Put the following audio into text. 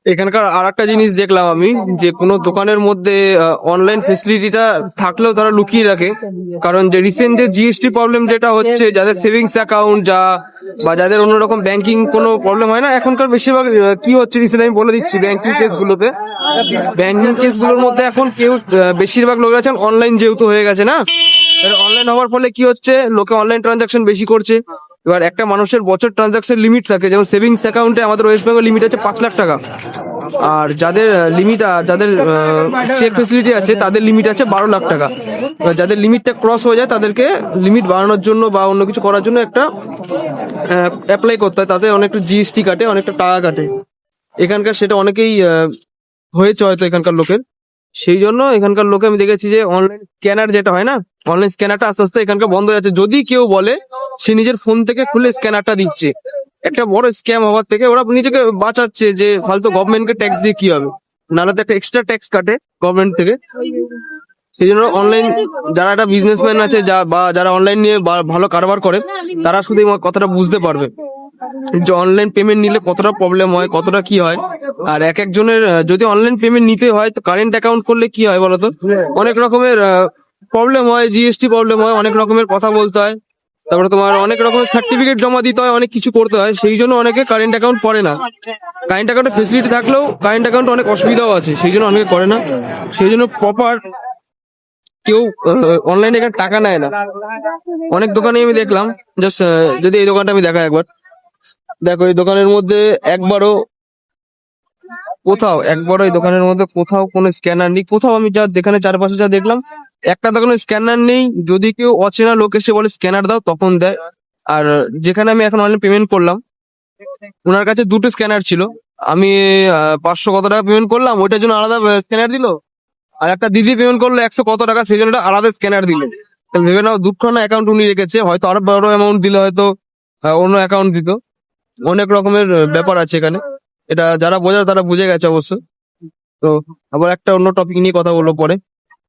এখানকার আর একটা জিনিস দেখলাম আমি, যে কোনো দোকানের মধ্যে অনলাইন ফেসিলিটিটা থাকলেও তারা লুকিয়ে রাখে। কারণ যে রিসেন্ট যে জিএসটি প্রবলেম যেটা হচ্ছে, যাদের সেভিংস অ্যাকাউন্ট বা যাদের অন্যরকম ব্যাংকিং কোনো প্রবলেম হয় না, এখনকার বেশিরভাগ কি হচ্ছে রিসেন্ট আমি বলে দিচ্ছি। ব্যাংকিং কেসগুলোর মধ্যে এখন কেউ বেশিরভাগ লোক আছেন অনলাইন, যেহেতু হয়ে গেছে না, অনলাইন হওয়ার ফলে কি হচ্ছে, লোকে অনলাইন ট্রানজাকশন বেশি করছে। এবার একটা মানুষের বছর ট্রানজাকশন লিমিট থাকে, যেমন সেভিংস অ্যাকাউন্টে আমাদের ওয়েস্ট বেঙ্গল লিমিট আছে 5 লাখ টাকা। আর যাদের চেক ফেসিলিটি আছে তাদের লিমিট আছে 12 লাখ টাকা। এবার যাদের লিমিটটা ক্রস হয়ে যায় তাদেরকে লিমিট বাড়ানোর জন্য বা অন্য কিছু করার জন্য একটা অ্যাপ্লাই করতে হয়, তাতে অনেকটা জিএসটি কাটে, অনেকটা টাকা কাটে। এখানকার সেটা অনেকেই হয়েছে হয়তো এখানকার লোকের। সেই জন্য এখানকার লোকে আমি দেখেছি যে অনলাইন স্ক্যানার যেটা হয় না, অনলাইন স্ক্যানারটা আস্তে আস্তে এখানকার বন্ধ হয়ে যাচ্ছে। যদি কেউ বলে সে নিজের ফোন থেকে খুলে স্ক্যানারটা দিচ্ছে, একটা বড় স্ক্যাম হওয়ার থেকে ওরা নিজেকে বাঁচাচ্ছে, যে ফালতু গভর্নমেন্টকে ট্যাক্স দিয়ে কি হবে, নাহলে তো একটা এক্সট্রা ট্যাক্স কাটে গভর্নমেন্ট থেকে। সেই জন্য অনলাইন যারা একটা বিজনেসম্যান আছে বা যারা অনলাইন নিয়ে ভালো কারবার করে, তারা শুধু এই কথাটা বুঝতে পারবে যে অনলাইন পেমেন্ট নিলে কতটা প্রবলেম হয়, কতটা কি হয়। আর এক একজনের যদি অনলাইন পেমেন্ট নিতে হয়, তো কারেন্ট অ্যাকাউন্ট করলে কি হয় বলতো, অনেক রকমের প্রবলেম হয়, জিএসটি প্রবলেম হয়, অনেক রকমের কথা বলতে হয়, তারপরে তোমার অনেক রকমের সার্টিফিকেট জমা দিতে হয়, অনেক কিছু করতে হয়। সেই জন্য অনেকে কারেন্ট অ্যাকাউন্ট করে না। কারেন্ট অ্যাকাউন্টের ফেসিলিটি থাকলেও কারেন্ট অ্যাকাউন্টে অনেক অসুবিধাও আছে, সেই জন্য অনেকে করে না। সেই জন্য প্রপার কেউ অনলাইনে এখানে টাকা নেয় না। অনেক দোকানে আমি দেখলাম, জাস্ট যদি এই দোকানটা আমি দেখাই একবার, দেখো এই দোকানের মধ্যে একবারও এই দোকানের মধ্যে কোথাও কোনো স্ক্যানার নেই। কোথাও আমি যা যেখানে চারপাশে যা দেখলাম, একটা দোকানে স্ক্যানার নেই। যদি কেউ অচেনা লোক এসে বলে স্ক্যানার দাও, তখন দেয়। আর যেখানে আমি এখন অনলাইন পেমেন্ট করলাম, ওনার কাছে দুটো স্ক্যানার ছিল। আমি 500 কত টাকা পেমেন্ট করলাম, ওইটার জন্য আলাদা স্ক্যানার দিল। আর একটা দিদি পেমেন্ট করলো 100 কত টাকা, সেই জন্য একটা আলাদা স্ক্যানার দিল। ভেবে নাও দুখানা অ্যাকাউন্ট উনি রেখেছে, হয়তো আরো বড় অ্যামাউন্ট দিলে হয়তো অন্য অ্যাকাউন্ট দিত। অনেক রকমের ব্যাপার আছে এখানে। এটা যারা বোঝার তারা বুঝে গেছে অবশ্য। তো আবার একটা অন্য টপিক নিয়ে কথা বলবো পরে।